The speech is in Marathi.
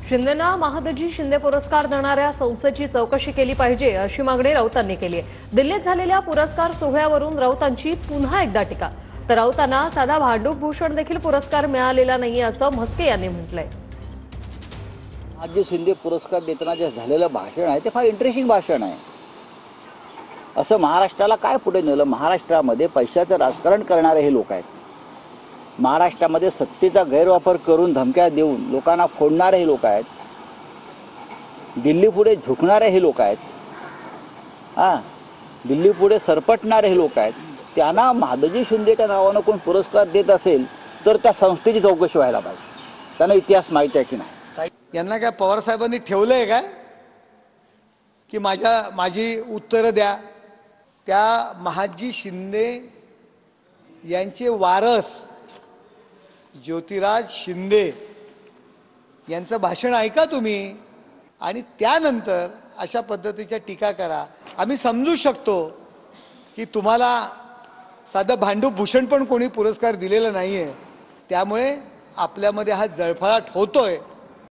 शिंदेना महादजी शिंदे पुरस्कार देणाऱ्या संस्थेची चौकशी केली पाहिजे अशी मागणी राऊतांनी केली आहे। दिल्लीत झालेल्या पुरस्कार सोहळ्यावरून राऊतांची पुन्हा एकदा टीका। तर राऊतांना साधा भांडूप भूषण देखील पुरस्कार मिळालेला नाही असं म्हस्के यांनी म्हटलंय। महादजी शिंदे पुरस्कार देताना जे झालेलं भाषण आहे ते फार इंटरेस्टिंग भाषण आहे। असं महाराष्ट्राला काय पुढे नेलं? महाराष्ट्रामध्ये पैशाचं राजकारण करणारे हे लोक आहेत। महाराष्ट्रामध्ये सत्तेचा गैरवापर करून धमक्या देऊन लोकांना फोडणारे हे लोक आहेत। दिल्ली पुढे झुकणारे हे लोक आहेत। दिल्ली पुढे सरपटणारे हे लोक आहेत। त्यांना महादजी शिंदेच्या नावानं कोण पुरस्कार देत असेल तर त्या संस्थेची चौकशी व्हायला पाहिजे। त्यांना इतिहास माहिती आहे की नाही? यांना काय पवार साहेबांनी ठेवलंय काय की माझी उत्तरं द्या? त्या महादजी शिंदे यांचे वारस ज्योतिराज शिंदे यांचं भाषण ऐका तुम्ही आणि त्यानंतर अशा पद्धतीच्या टीका करा। आम्ही समजू शकतो की तुम्हाला साधं भांडूप भूषण पण कोणी पुरस्कार दिलेला नाहीये, त्यामुळे आपल्यामध्ये हा जळफळाट होतोय।